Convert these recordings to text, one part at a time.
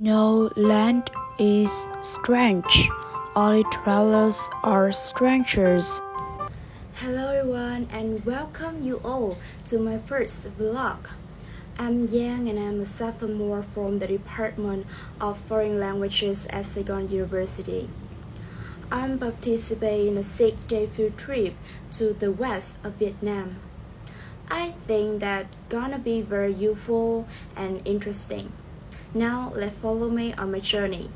No land is strange, all travelers are strangers. Hello everyone and welcome you all to my first vlog. I'm Yang and I'm a sophomore from the Department of Foreign Languages at Saigon University. I'm participating in a 6-day field trip to the west of Vietnam. I think that's gonna be very useful and interesting. Now let's follow me on my journey.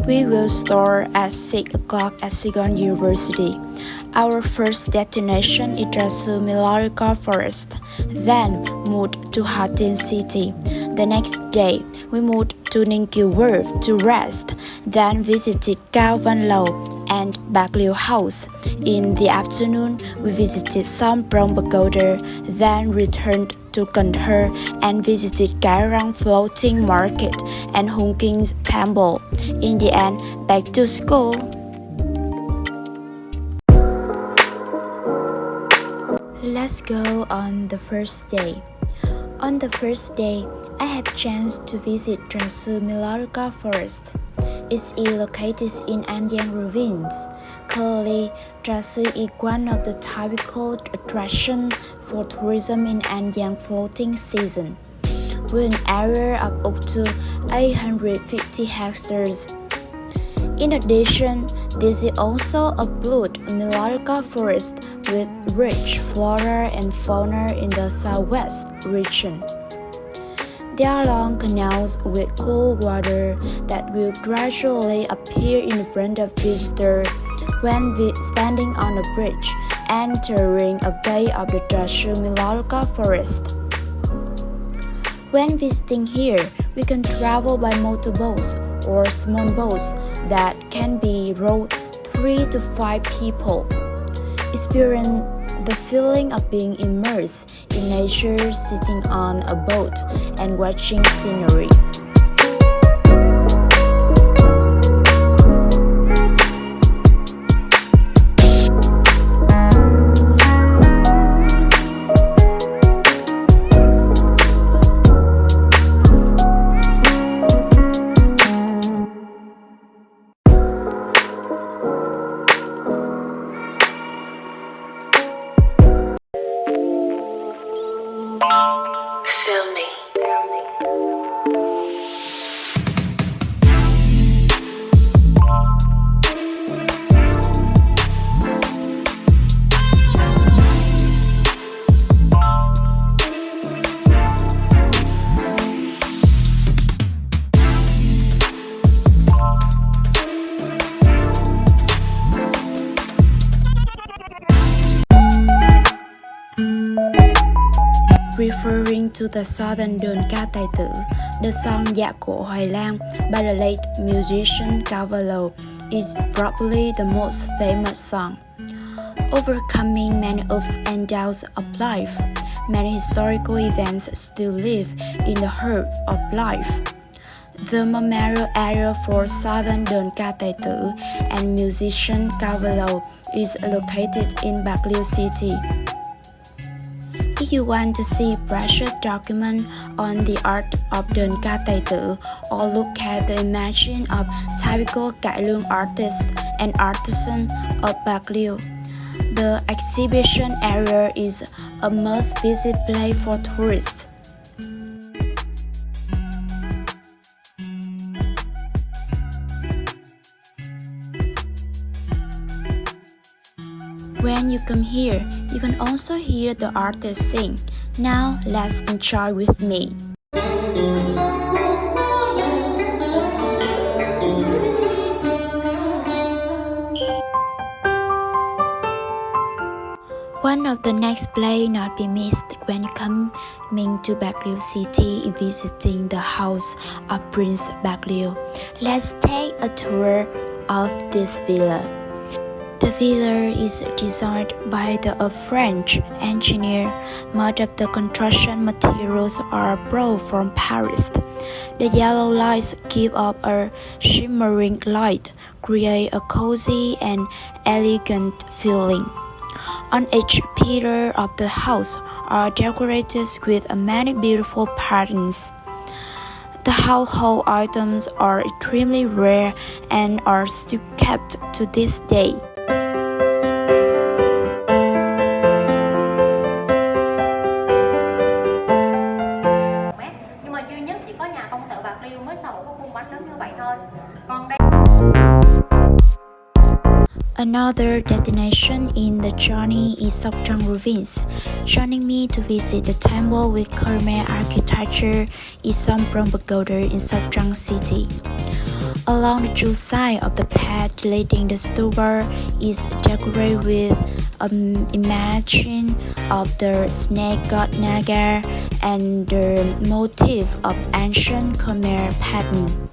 We will start at 6 o'clock at Saigon University. Our first destination is Trasu Milarica Forest, then moved to Ha Tinh City. The next day, we moved to Ninh Kiều Wharf to rest, then visited Cao Văn Lầu and Bạc Liêu House. In the afternoon, we visited Som Prong Pagoda, then returned to Cần Thơ and visited Cái Răng Floating Market and Hung King's Temple. In the end, back to school. Let's go on the first day. On the first day, I had chance to visit Trasu Milarica Forest. It's located in An Giang province. Currently, Trasu is one of the typical attractions for tourism in An Giang floating season, with an area of up to 850 hectares. In addition, this is also a blue Milarica forest with rich flora and fauna in the southwest region. There are long canals with cool water that will gradually appear in front of visitors when standing on a bridge entering a gate of the Trasu Milarica forest. When visiting here, we can travel by motorboats or small boats that can be rowed 3 to 5 people. Experience the feeling of being immersed in nature, sitting on a boat and watching scenery. Referring to the southern đơn ca tài tử, the song Dạ Cổ Hoài Lang by the late musician Cao Văn Lầu is probably the most famous song. Overcoming many ups and downs of life, many historical events still live in the heart of life. The memorial area for southern đơn ca tài tử and musician Cao Văn Lầu is located in Bạc Liêu City. If you want to see precious document on the art of đơn ca tài tử or look at the imagine of typical cải lương artists and artisans of Bạc Liêu, the exhibition area is a must-visit place for tourists. When you come here, you can also hear the artists sing. Now, let's enjoy with me. One of the next places not be missed when coming to Bạc Liêu City is visiting the house of Prince Bạc Liêu. Let's take a tour of this villa. The villa is designed by a French engineer. Much of the construction materials are brought from Paris. The yellow lights give off a shimmering light, create a cozy and elegant feeling. On each pillar of the house are decorated with many beautiful patterns. The household items are extremely rare and are still kept to this day. Nhưng mà duy nhất chỉ có nhà công tử Bạc Liêu mới sở hữu cái khuôn bánh lớn như vậy thôi. Còn đây Another destination in the journey is Sopchang Province. Joining me to visit the temple with Khmer architecture is Somprom Pagoda in Sopchang City. Along the two sides of the path leading the stupa is decorated with an image of the snake god Naga and the motif of ancient Khmer pattern.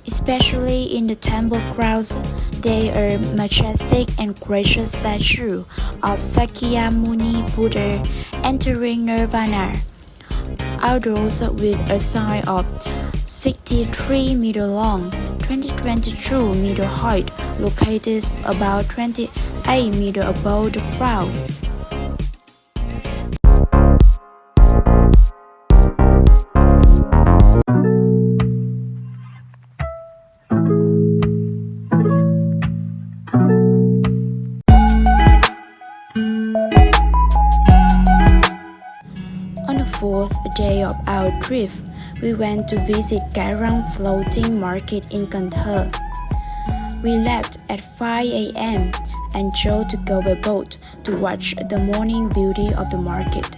Especially in the temple grounds, there are majestic and gracious statues of Sakyamuni Buddha entering Nirvana. Outdoors with a sign of 63 meter long, 22 meter height, located about 28 meter above the ground. On the fourth day of our trip, we went to visit Garang floating market in Cần Thơ. We left at 5 a.m. and chose to go by boat to watch the morning beauty of the market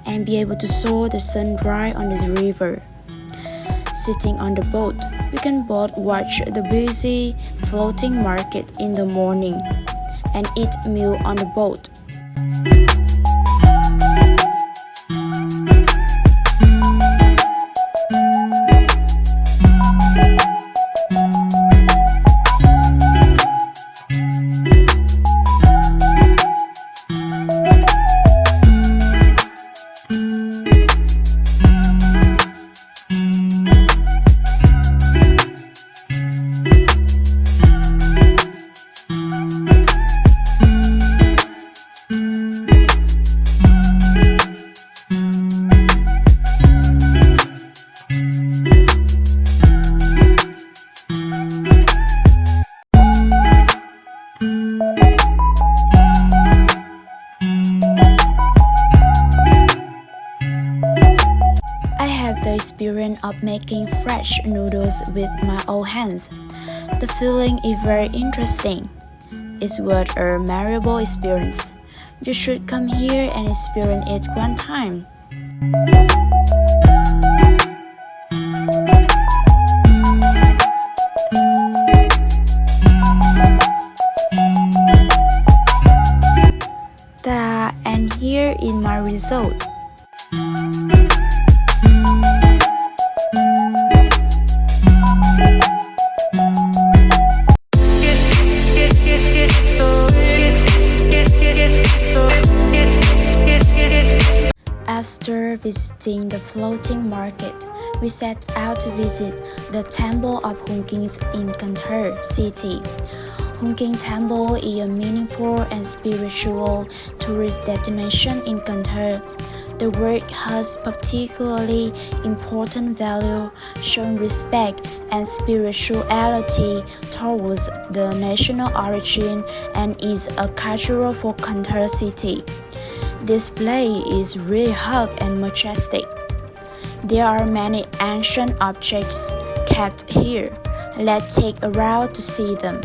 and be able to saw the sunrise on the river. Sitting on the boat, we can both watch the busy floating market in the morning and eat meal on the boat. The experience of making fresh noodles with my own hands. The feeling is very interesting. It's worth a memorable experience. You should come here and experience it one time. Ta-da! And here is my result. After visiting the floating market, we set out to visit the Temple of Hung Kings in Cần Thơ City. Hung King Temple is a meaningful and spiritual tourist destination in Cần Thơ. The work has particularly important value, showing respect and spirituality towards the national origin and is a cultural for Cần Thơ City. This place is really hug and majestic. There are many ancient objects kept here. Let's take a route to see them.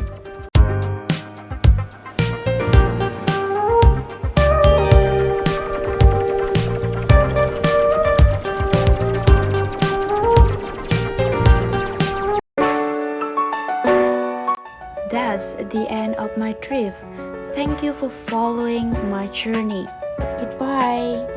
That's the end of my trip. Thank you for following my journey. Goodbye.